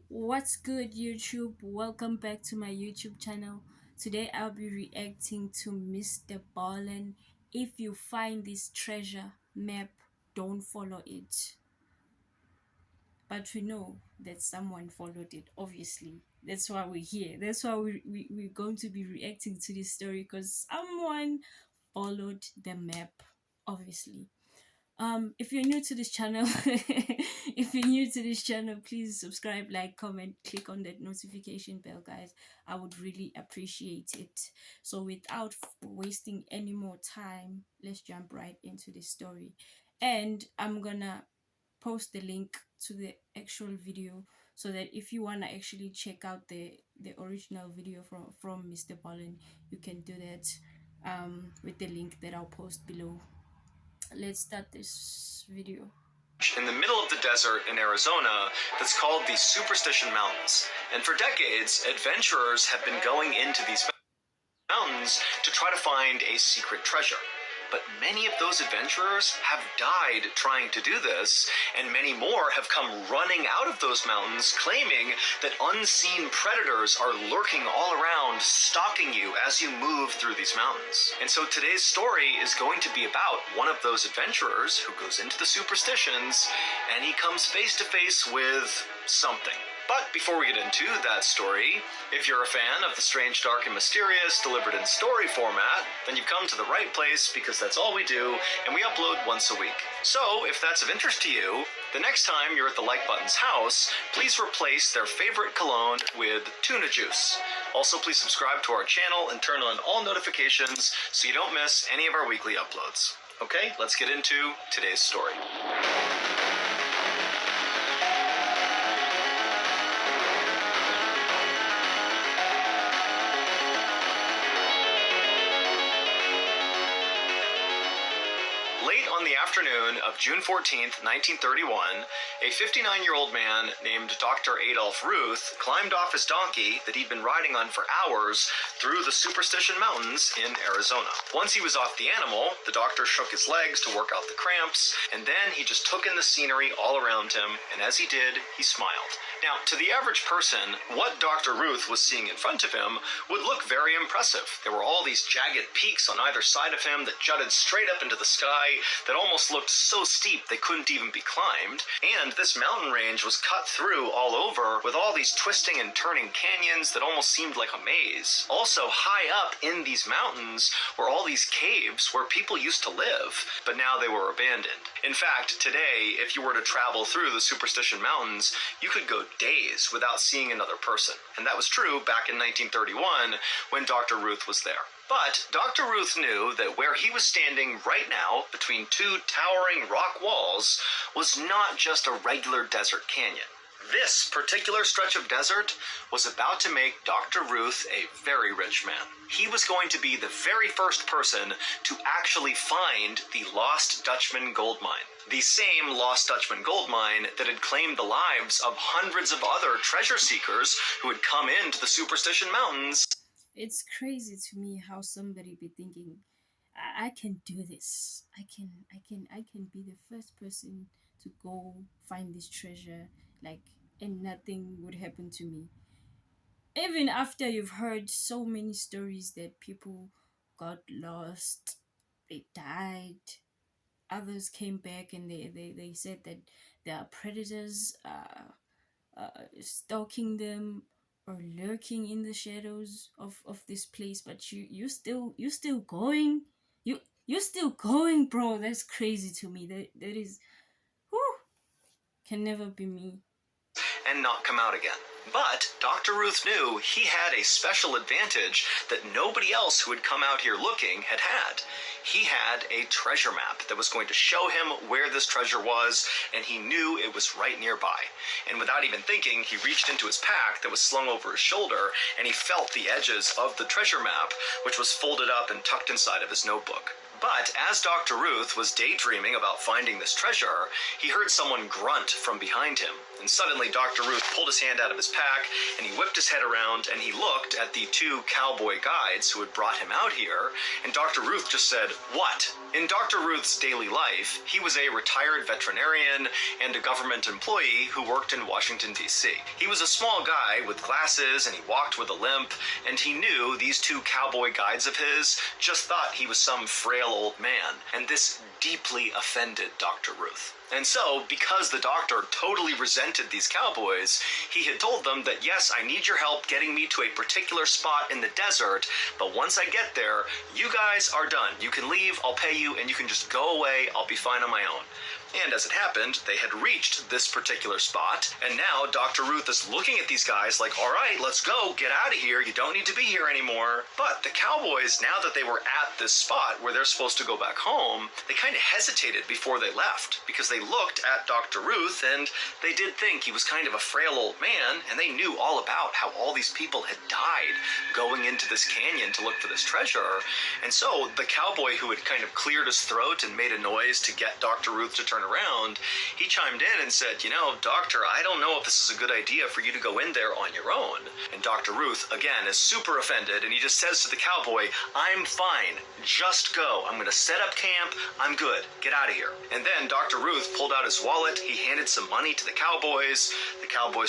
What's good, YouTube? Welcome back to my YouTube channel. Today I'll be reacting to Mr. Ballen. If you find this treasure map, don't follow it. But we know that someone followed it, obviously. That's why we're here. That's why we're going to be reacting to this story because someone followed the map, obviously. If you're new to this channel, please subscribe, like, comment, click on that notification bell, guys. I would really appreciate it. So without wasting any more time, let's jump right into the story. And I'm gonna post the link to the actual video so that if you want to actually check out the original video from Mr. Ballen, you can do that with the link that I'll post below. Let's start this video. In the middle of the desert in Arizona that's called the Superstition Mountains. And for decades, adventurers have been going into these mountains to try to find a secret treasure. But many of those adventurers have died trying to do this, and many more have come running out of those mountains claiming that unseen predators are lurking all around, stalking you as you move through these mountains. And so today's story is going to be about one of those adventurers who goes into the superstitions, and he comes face to face with something. But before we get into that story, if you're a fan of the strange, dark, and mysterious delivered in story format, then you've come to the right place because that's all we do, and we upload once a week. So, if that's of interest to you, the next time you're at the Like Button's house, please replace their favorite cologne with tuna juice. Also, please subscribe to our channel and turn on all notifications so you don't miss any of our weekly uploads. Okay, let's get into today's story. Late on the afternoon of June 14th, 1931, a 59-year-old man named Dr. Adolph Ruth climbed off his donkey that he'd been riding on for hours through the Superstition Mountains in Arizona. Once he was off the animal, the doctor shook his legs to work out the cramps, and then he just took in the scenery all around him, and as he did, he smiled. Now, to the average person, what Dr. Ruth was seeing in front of him would look very impressive. There were all these jagged peaks on either side of him that jutted straight up into the sky that almost looked so steep they couldn't even be climbed, and this mountain range was cut through all over with all these twisting and turning canyons that almost seemed like a maze. Also, high up in these mountains were all these caves where people used to live, but now they were abandoned. In fact, today, if you were to travel through the Superstition Mountains, you could go days without seeing another person, and that was true back in 1931 when Dr. Ruth was there. But Dr. Ruth knew that where he was standing right now, between two towering rock walls, was not just a regular desert canyon. This particular stretch of desert was about to make Dr. Ruth a very rich man. He was going to be the very first person to actually find the Lost Dutchman gold mine. The same Lost Dutchman gold mine that had claimed the lives of hundreds of other treasure seekers who had come into the Superstition Mountains. It's crazy to me how somebody be thinking, I can do this. I can be the first person to go find this treasure, like, and nothing would happen to me. Even after you've heard so many stories that people got lost, they died, others came back and they said that there are predators stalking them or lurking in the shadows of this place, but you still going, you're still going, bro. That's crazy to me. That is, whew, can never be me. And not come out again. But Dr. Ruth knew he had a special advantage that nobody else who had come out here looking had had. He had a treasure map that was going to show him where this treasure was, and he knew it was right nearby. And without even thinking, he reached into his pack that was slung over his shoulder, and he felt the edges of the treasure map, which was folded up and tucked inside of his notebook. But as Dr. Ruth was daydreaming about finding this treasure, he heard someone grunt from behind him. And suddenly Dr. Ruth pulled his hand out of his pack and he whipped his head around and he looked at the two cowboy guides who had brought him out here, and Dr. Ruth just said, "What?" In Dr. Ruth's daily life, he was a retired veterinarian and a government employee who worked in Washington, D.C. He was a small guy with glasses and he walked with a limp, and he knew these two cowboy guides of his just thought he was some frail old man, and this deeply offended Dr. Ruth. And so, because the doctor totally resented these cowboys, he had told them that, yes, I need your help getting me to a particular spot in the desert, but once I get there, you guys are done. You can leave, I'll pay you, and you can just go away, I'll be fine on my own. And as it happened, they had reached this particular spot, and now Dr. Ruth is looking at these guys like, all right, let's go, get out of here, you don't need to be here anymore. But the cowboys, now that they were at this spot where they're supposed to go back home, they kind of hesitated before they left, because they looked at Dr. Ruth, and they did think he was kind of a frail old man, and they knew all about how all these people had died going into this canyon to look for this treasure. And so the cowboy who had kind of cleared his throat and made a noise to get Dr. Ruth to turn around, he chimed in and said, "You know, doctor, I don't know if this is a good idea for you to go in there on your own." And Dr. Ruth, again, is super offended, and he just says to the cowboy, "I'm fine, just go. I'm gonna set up camp, I'm good, get out of here." And then Dr. Ruth pulled out his wallet, he handed some money to the cowboys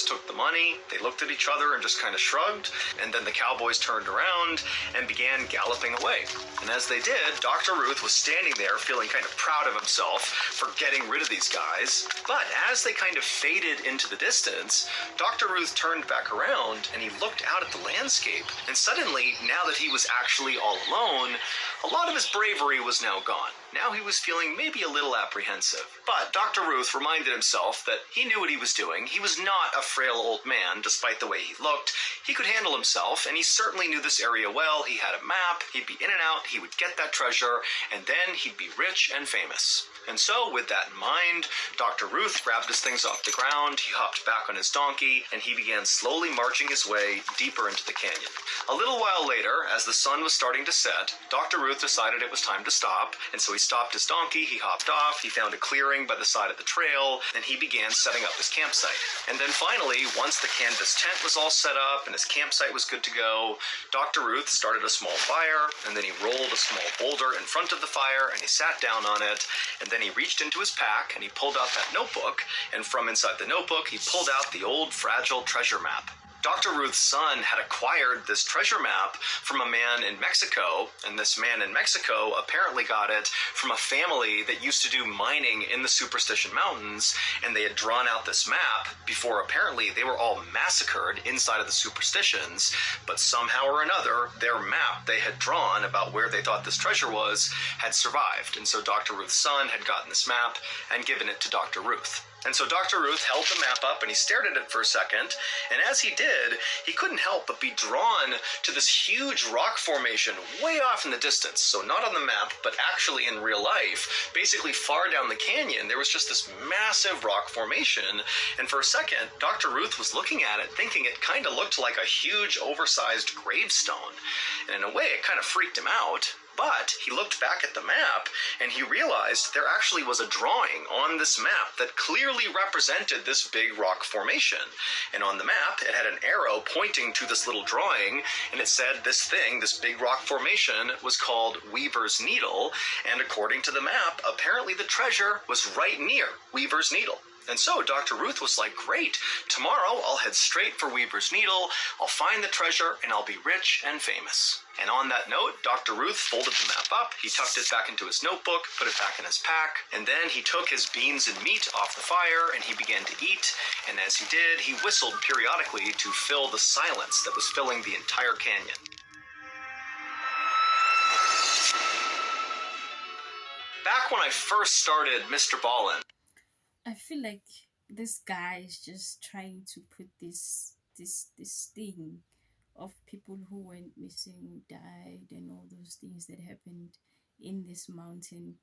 took the money, they looked at each other and just kind of shrugged, and then the cowboys turned around and began galloping away. And as they did, Dr. Ruth was standing there feeling kind of proud of himself for getting rid of these guys. But as they kind of faded into the distance, Dr. Ruth turned back around and he looked out at the landscape, and suddenly, now that he was actually all alone, a lot of his bravery was now gone. Now he was feeling maybe a little apprehensive. But Dr. Ruth reminded himself that he knew what he was doing. He was not a frail old man, despite the way he looked. He could handle himself, and he certainly knew this area well. He had a map, he'd be in and out, he would get that treasure, and then he'd be rich and famous. And so, with that in mind, Dr. Ruth grabbed his things off the ground, he hopped back on his donkey, and he began slowly marching his way deeper into the canyon. A little while later, as the sun was starting to set, Dr. Ruth decided it was time to stop, and so he stopped his donkey, he hopped off, he found a clearing by the side of the trail, and he began setting up his campsite. And then finally, once the canvas tent was all set up and his campsite was good to go, Dr. Ruth started a small fire, and then he rolled a small boulder in front of the fire, and he sat down on it, and then he reached into his pack, and he pulled out that notebook, and from inside the notebook, he pulled out the old fragile treasure map. Dr. Ruth's son had acquired this treasure map from a man in Mexico, and this man in Mexico apparently got it from a family that used to do mining in the Superstition Mountains, and they had drawn out this map before apparently they were all massacred inside of the Superstitions, but somehow or another, their map they had drawn about where they thought this treasure was had survived, and so Dr. Ruth's son had gotten this map and given it to Dr. Ruth. And so Dr. Ruth held the map up and he stared at it for a second, and as he did, he couldn't help but be drawn to this huge rock formation way off in the distance. So not on the map, but actually in real life, basically far down the canyon, there was just this massive rock formation, and for a second, Dr. Ruth was looking at it thinking it kind of looked like a huge oversized gravestone, and in a way it kind of freaked him out. But he looked back at the map and he realized there actually was a drawing on this map that clearly represented this big rock formation. And on the map, it had an arrow pointing to this little drawing, and it said this thing, this big rock formation, was called Weaver's Needle. And according to the map, apparently the treasure was right near Weaver's Needle. And so Dr. Ruth was like, great, tomorrow I'll head straight for Weaver's Needle, I'll find the treasure, and I'll be rich and famous. And on that note, Dr. Ruth folded the map up, he tucked it back into his notebook, put it back in his pack, and then he took his beans and meat off the fire and he began to eat, and as he did, he whistled periodically to fill the silence that was filling the entire canyon. Back when I first started Mr. Ballen, I feel like this guy is just trying to put this thing of people who went missing, died, and all those things that happened in this mountain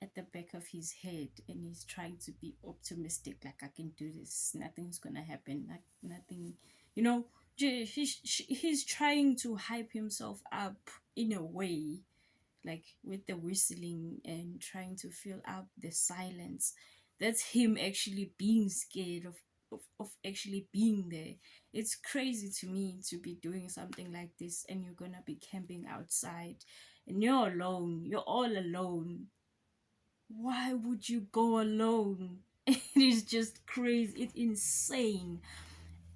at the back of his head, and he's trying to be optimistic, like I can do this, nothing's gonna happen, like nothing, you know. He's trying to hype himself up in a way, like with the whistling and trying to fill out the silence. That's him actually being scared of actually being there. It's crazy to me to be doing something like this and you're gonna be camping outside and you're alone, you're all alone. Why would you go alone? It is just crazy, it's insane.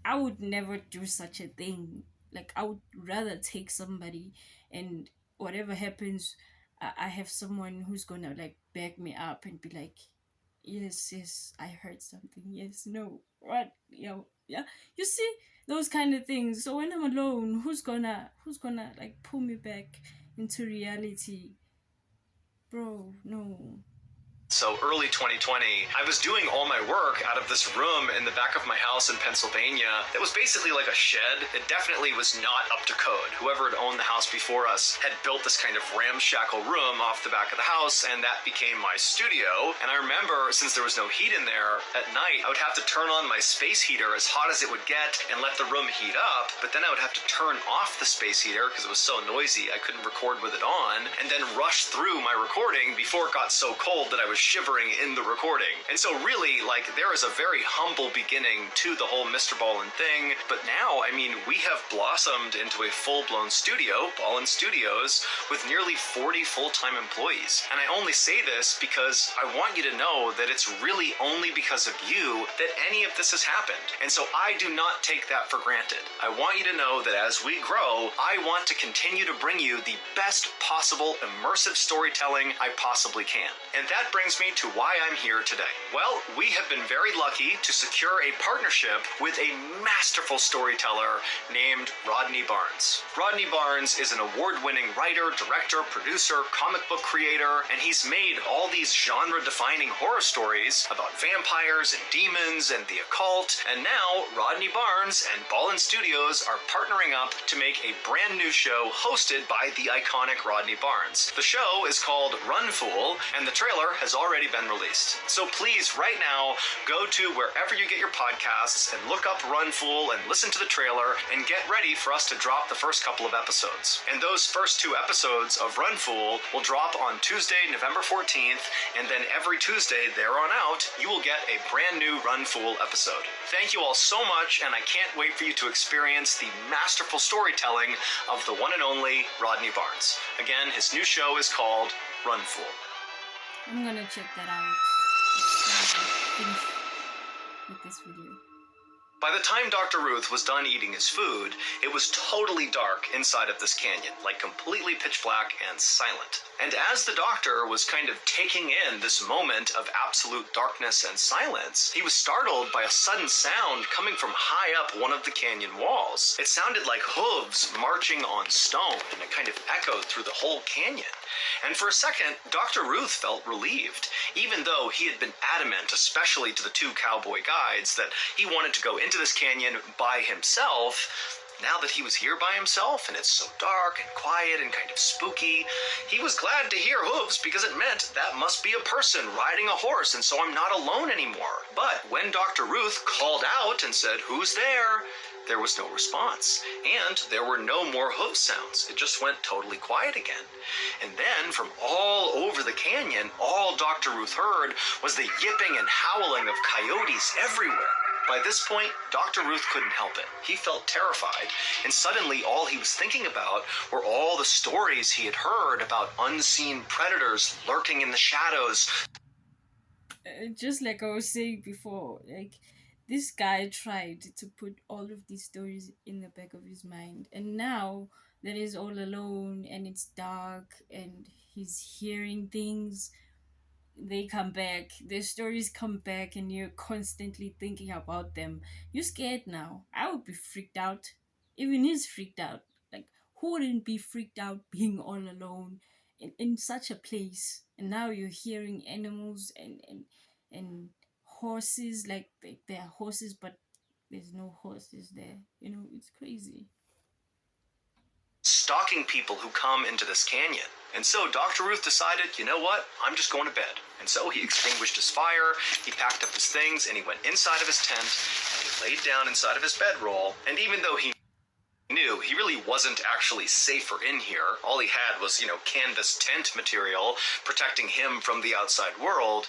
I would never do such a thing. Like, I would rather take somebody, and whatever happens, I have someone who's gonna like back me up and be like, yes, yes, I heard something. Yes, no, what, yeah. You see those kind of things. So when I'm alone, who's gonna like pull me back into reality, bro? No. So early 2020, I was doing all my work out of this room in the back of my house in Pennsylvania that was basically like a shed. It definitely was not up to code. Whoever had owned the house before us had built this kind of ramshackle room off the back of the house, and that became my studio. And I remember, since there was no heat in there, at night I would have to turn on my space heater as hot as it would get and let the room heat up, but then I would have to turn off the space heater because it was so noisy I couldn't record with it on, and then rush through my recording before it got so cold that I was shivering in the recording. And so really, like, there is a very humble beginning to the whole Mr. Ballin thing, but now, I mean, we have blossomed into a full-blown studio, Ballin Studios, with nearly 40 full-time employees. And I only say this because I want you to know that it's really only because of you that any of this has happened. And so I do not take that for granted. I want you to know that as we grow, I want to continue to bring you the best possible immersive storytelling I possibly can. And that brings me to why I'm here today. Well, we have been very lucky to secure a partnership with a masterful storyteller named Rodney Barnes. Rodney Barnes is an award-winning writer, director, producer, comic book creator, and he's made all these genre-defining horror stories about vampires and demons and the occult. And now Rodney Barnes and Ballin Studios are partnering up to make a brand new show hosted by the iconic Rodney Barnes. The show is called Run Fool, and the trailer has already been released. So please, right now, go to wherever you get your podcasts and look up Run Fool and listen to the trailer and get ready for us to drop the first couple of episodes. And those first 2 episodes of Run Fool will drop on Tuesday, November 14th, and then every Tuesday there on out, you will get a brand new Run Fool episode. Thank you all so much, and I can't wait for you to experience the masterful storytelling of the one and only Rodney Barnes. Again, his new show is called Run Fool. I'm gonna check that out. Finish with this video. By the time Dr. Ruth was done eating his food, it was totally dark inside of this canyon, like completely pitch black and silent. And as the doctor was kind of taking in this moment of absolute darkness and silence, he was startled by a sudden sound coming from high up one of the canyon walls. It sounded like hooves marching on stone, and it kind of echoed through the whole canyon. And for a second, Dr. Ruth felt relieved, even though he had been adamant, especially to the 2 cowboy guides, that he wanted to go into this canyon by himself. Now that he was here by himself, and it's so dark and quiet and kind of spooky, he was glad to hear hooves because it meant that must be a person riding a horse, and so I'm not alone anymore. But when Dr. Ruth called out and said, "Who's there?" there was no response, and there were no more hoof sounds. It just went totally quiet again. And then, from all over the canyon, all Dr. Ruth heard was the yipping and howling of coyotes everywhere. By this point, Dr. Ruth couldn't help it. He felt terrified, and suddenly all he was thinking about were all the stories he had heard about unseen predators lurking in the shadows. Just like I was saying before, like, this guy tried to put all of these stories in the back of his mind, and now that he's all alone and it's dark and he's hearing things, they come back, their stories come back, and you're constantly thinking about them. You're scared now. I would be freaked out. Even he's freaked out. Like, who wouldn't be freaked out being all alone in such a place? And now you're hearing animals and horses, like there are horses, but there's no horses there. It's crazy. Stalking people who come into this canyon. And so Dr. Ruth decided, you know what, I'm just going to bed. And so he extinguished his fire, he packed up his things, and he went inside of his tent, and he laid down inside of his bedroll. And even though he knew he really wasn't actually safer in here, all he had was, canvas tent material protecting him from the outside world,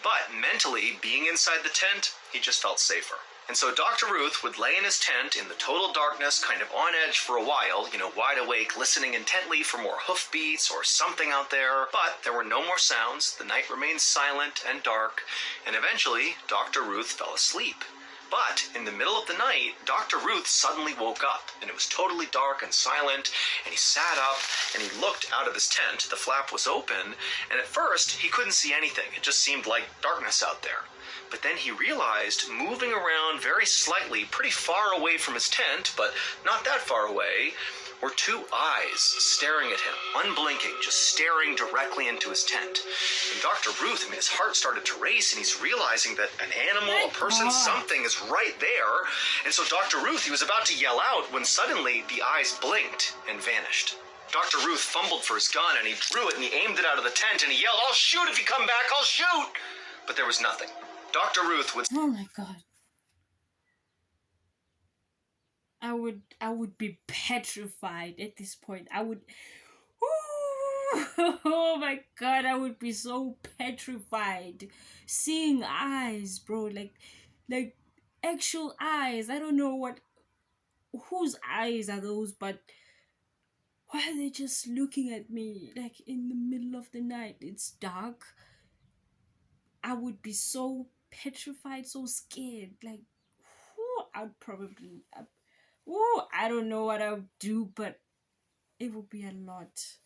but mentally, being inside the tent, he just felt safer. And so Dr. Ruth would lay in his tent in the total darkness, kind of on edge for a while, wide awake, listening intently for more hoofbeats or something out there. But there were no more sounds, the night remained silent and dark, and eventually Dr. Ruth fell asleep. But in the middle of the night, Dr. Ruth suddenly woke up, and it was totally dark and silent, and he sat up, and he looked out of his tent. The flap was open, and at first, he couldn't see anything. It just seemed like darkness out there. But then he realized, moving around very slightly, pretty far away from his tent, but not that far away, were two eyes staring at him, unblinking, just staring directly into his tent. And Dr. Ruth, his heart started to race, and he's realizing that an animal, a person, something is right there. And so Dr. Ruth, he was about to yell out when suddenly the eyes blinked and vanished. Dr. Ruth fumbled for his gun, and he drew it, and he aimed it out of the tent, and he yelled, "I'll shoot if you come back, I'll shoot!" But there was nothing. Dr. Ruth would... Oh my God. I would be petrified at this point. I would... Oh my God, I would be so petrified. Seeing eyes, bro, like actual eyes. I don't know whose eyes are those, but why are they just looking at me like in the middle of the night? It's dark. I would be so petrified, so scared. Like, I'd probably... I don't know what I would do, but it would be a lot.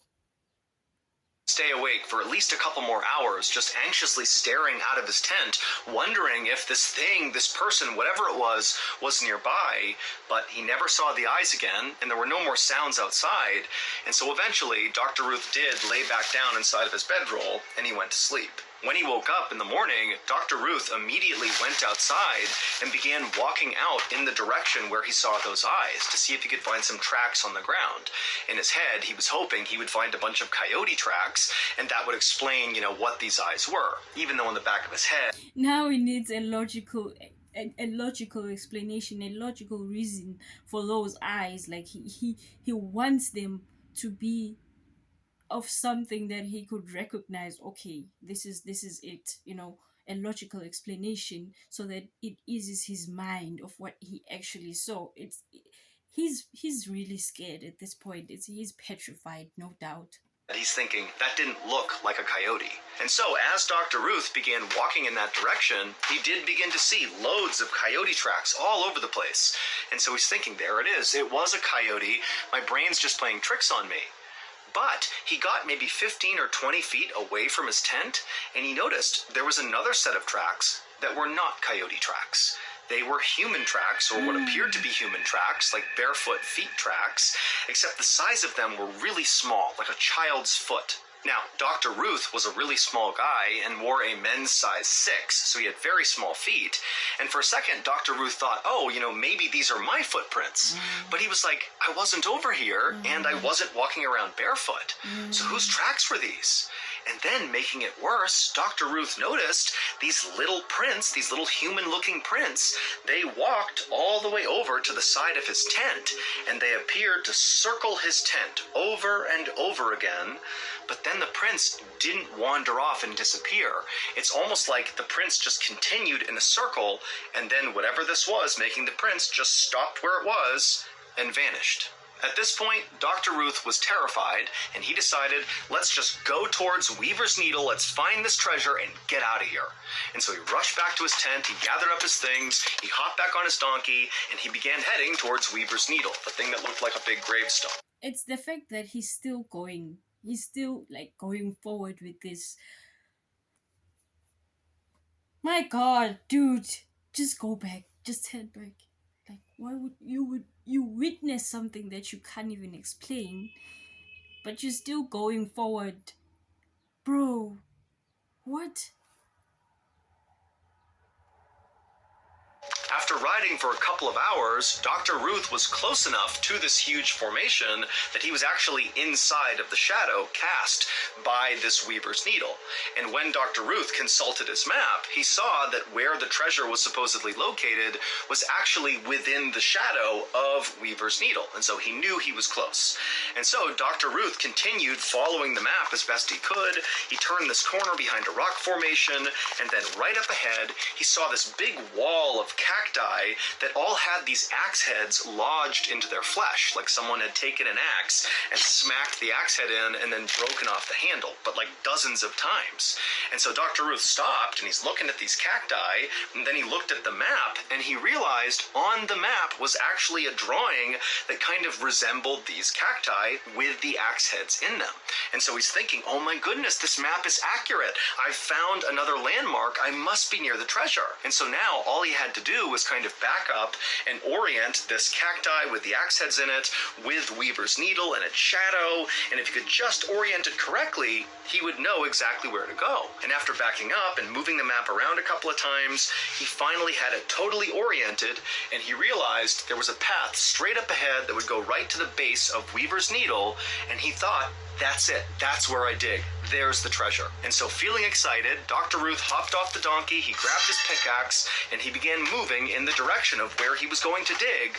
Stay awake for at least a couple more hours, just anxiously staring out of his tent, wondering if this thing, this person, whatever it was nearby, but he never saw the eyes again, and there were no more sounds outside, and so eventually Dr. Ruth did lay back down inside of his bedroll, and he went to sleep. When he woke up in the morning, Dr. Ruth immediately went outside and began walking out in the direction where he saw those eyes to see if he could find some tracks on the ground. In his head, he was hoping he would find a bunch of coyote tracks, and that would explain, what these eyes were, even though in the back of his head... Now he needs a logical explanation, a logical reason for those eyes. Like he wants them to be of something that he could recognize. Okay, this is it, a logical explanation, so that it eases his mind of what he actually saw. He's really scared at this point. He's petrified, no doubt. He's thinking, that didn't look like a coyote. And so as Dr. Ruth began walking in that direction, he did begin to see loads of coyote tracks all over the place. And so he's thinking, there it is. It was a coyote. My brain's just playing tricks on me. But he got maybe 15 or 20 feet away from his tent, and he noticed there was another set of tracks that were not coyote tracks. They were human tracks, or what appeared to be human tracks, like barefoot feet tracks, except the size of them were really small, like a child's foot. Now, Dr. Ruth was a really small guy and wore a men's size 6, so he had very small feet. And for a second, Dr. Ruth thought, maybe these are my footprints. But he was like, I wasn't over here, and I wasn't walking around barefoot. So whose tracks were these? And then, making it worse, Dr. Ruth noticed these little prints, these little human-looking prints. They walked all the way over to the side of his tent, and they appeared to circle his tent over and over again. But then the prints didn't wander off and disappear. It's almost like the prints just continued in a circle, and then whatever this was making the prints just stopped where it was and vanished. At this point, Dr. Ruth was terrified, and he decided, let's just go towards Weaver's Needle, let's find this treasure, and get out of here. And so he rushed back to his tent, he gathered up his things, he hopped back on his donkey, and he began heading towards Weaver's Needle, the thing that looked like a big gravestone. It's the fact that he's still going. He's still, going forward with this. My God, dude, just go back. Just head back. Why would you witness something that you can't even explain, but you're still going forward? Bro, what? After riding for a couple of hours, Dr. Ruth was close enough to this huge formation that he was actually inside of the shadow cast by this Weaver's Needle. And when Dr. Ruth consulted his map, he saw that where the treasure was supposedly located was actually within the shadow of Weaver's Needle. And so he knew he was close. And so Dr. Ruth continued following the map as best he could. He turned this corner behind a rock formation, and then right up ahead, he saw this big wall of cactus cacti that all had these axe heads lodged into their flesh, like someone had taken an axe and smacked the axe head in and then broken off the handle, but like dozens of times. And so Dr. Ruth stopped and he's looking at these cacti, and then he looked at the map and he realized on the map was actually a drawing that kind of resembled these cacti with the axe heads in them. And so he's thinking, oh my goodness, this map is accurate. I found another landmark. I must be near the treasure. And so now all he had to do was kind of back up and orient this cacti with the axe heads in it with Weaver's needle and its shadow. And if he could just orient it correctly, he would know exactly where to go. And after backing up and moving the map around a couple of times, he finally had it totally oriented, and he realized there was a path straight up ahead that would go right to the base of Weaver's needle, and he thought, that's it. That's where I dig. There's the treasure. And so feeling excited, Dr. Ruth hopped off the donkey, he grabbed his pickaxe, and he began moving in the direction of where he was going to dig.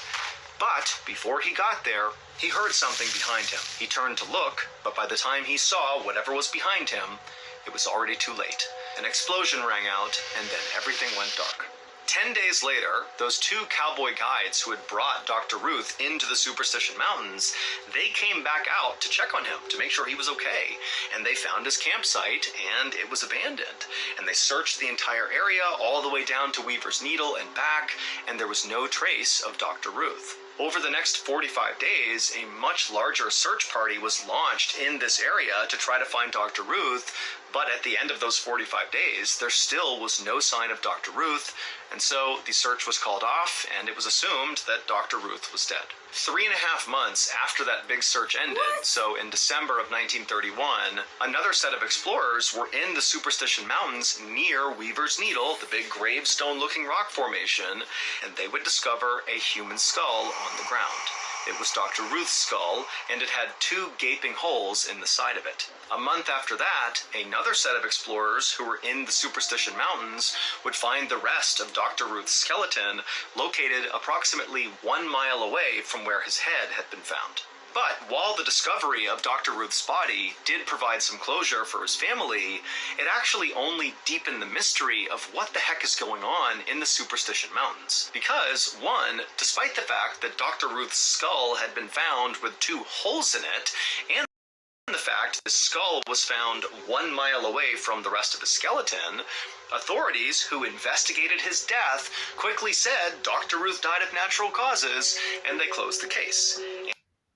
But before he got there, he heard something behind him. He turned to look, but by the time he saw whatever was behind him, it was already too late. An explosion rang out, and then everything went dark. 10 days later, those two cowboy guides who had brought Dr. Ruth into the Superstition Mountains, they came back out to check on him, to make sure he was okay. And they found his campsite, and it was abandoned. And they searched the entire area, all the way down to Weaver's Needle and back, and there was no trace of Dr. Ruth. Over the next 45 days, a much larger search party was launched in this area to try to find Dr. Ruth, but at the end of those 45 days, there still was no sign of Dr. Ruth, and so the search was called off, and it was assumed that Dr. Ruth was dead. 3.5 months after that big search ended, so in December of 1931, another set of explorers were in the Superstition Mountains near Weaver's Needle, the big gravestone-looking rock formation, and they would discover a human skull on the ground. It was Dr. Ruth's skull, and it had 2 gaping holes in the side of it. A month after that, another set of explorers who were in the Superstition Mountains would find the rest of Dr. Ruth's skeleton located approximately 1 mile away from where his head had been found. But while the discovery of Dr. Ruth's body did provide some closure for his family, it actually only deepened the mystery of what the heck is going on in the Superstition Mountains. Because, one, despite the fact that Dr. Ruth's skull had been found with 2 holes in it, and the fact his skull was found 1 mile away from the rest of his skeleton, authorities who investigated his death quickly said Dr. Ruth died of natural causes, and they closed the case.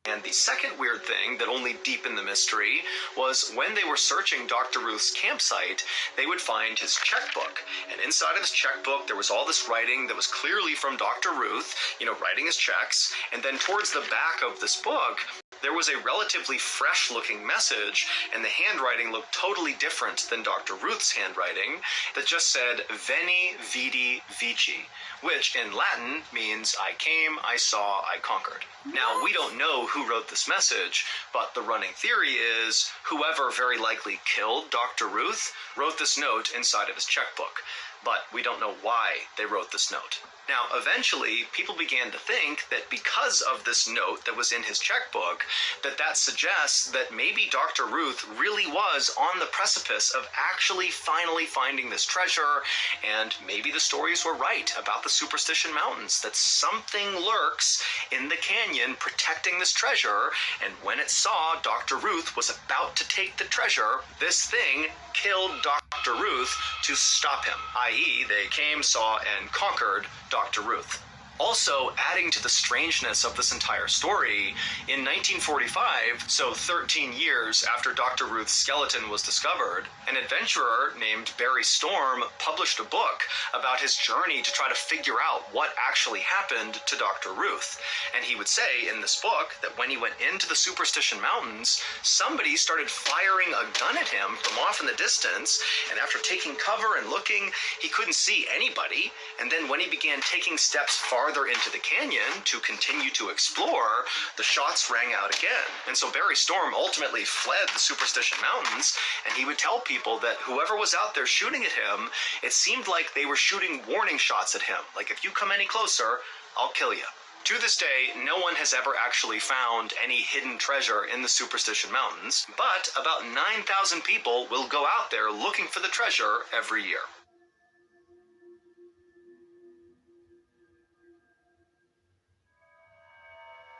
And the second weird thing that only deepened the mystery was when they were searching Dr. Ruth's campsite, they would find his checkbook. And inside of his checkbook, there was all this writing that was clearly from Dr. Ruth, writing his checks. And then towards the back of this book, there was a relatively fresh-looking message, and the handwriting looked totally different than Dr. Ruth's handwriting, that just said, Veni, Vidi, Vici, which in Latin means I came, I saw, I conquered. Now, we don't know who wrote this message, but the running theory is whoever very likely killed Dr. Ruth wrote this note inside of his checkbook. But we don't know why they wrote this note. Now, eventually, people began to think that because of this note that was in his checkbook, that suggests that maybe Dr. Ruth really was on the precipice of actually finally finding this treasure, and maybe the stories were right about the Superstition Mountains, that something lurks in the canyon protecting this treasure, and when it saw Dr. Ruth was about to take the treasure, this thing killed Dr. Ruth to stop him, i.e. they came, saw, and conquered Dr. Ruth. Also, adding to the strangeness of this entire story, in 1945, so 13 years after Dr. Ruth's skeleton was discovered, an adventurer named Barry Storm published a book about his journey to try to figure out what actually happened to Dr. Ruth. And he would say in this book that when he went into the Superstition Mountains, somebody started firing a gun at him from off in the distance, and after taking cover and looking, he couldn't see anybody. And then when he began taking steps farther into the canyon to continue to explore, the shots rang out again. And so Barry Storm ultimately fled the Superstition Mountains, and he would tell people that whoever was out there shooting at him, it seemed like they were shooting warning shots at him. Like, if you come any closer, I'll kill you. To this day, no one has ever actually found any hidden treasure in the Superstition Mountains, but about 9,000 people will go out there looking for the treasure every year.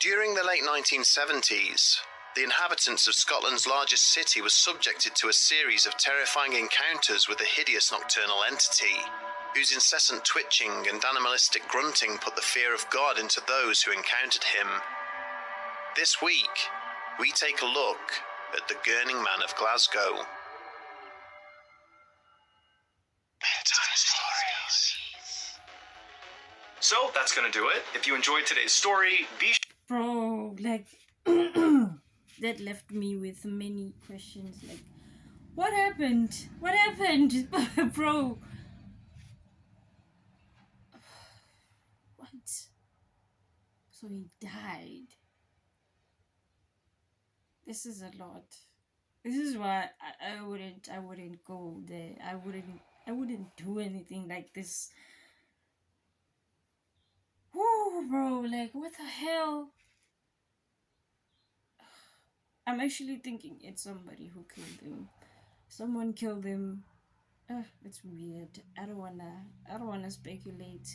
During the late 1970s, the inhabitants of Scotland's largest city were subjected to a series of terrifying encounters with a hideous nocturnal entity, whose incessant twitching and animalistic grunting put the fear of God into those who encountered him. This week, we take a look at the Gurning Man of Glasgow. Bedtime Stories. So that's gonna do it. If you enjoyed today's story, be Bro, like that left me with many questions. Like, what happened? What happened, bro? What? So he died. This is a lot. This is why I wouldn't go there. I wouldn't do anything like this. Whoa, bro, like what the hell? I'm actually thinking it's somebody who killed him. Someone killed him. It's weird. I don't wanna speculate,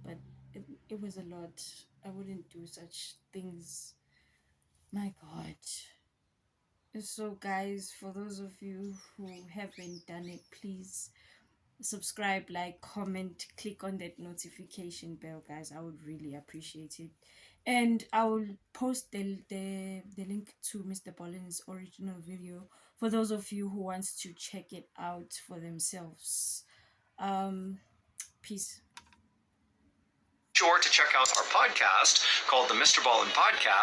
but it was a lot. I wouldn't do such things. My God. So guys, for those of you who haven't done it, please subscribe, like, comment, click on that notification bell, guys. I would really appreciate it. And I will post the link to Mr. Ballen's original video for those of you who wants to check it out for themselves. Peace. sure to check out our podcast called the Mr. Ballen Podcast.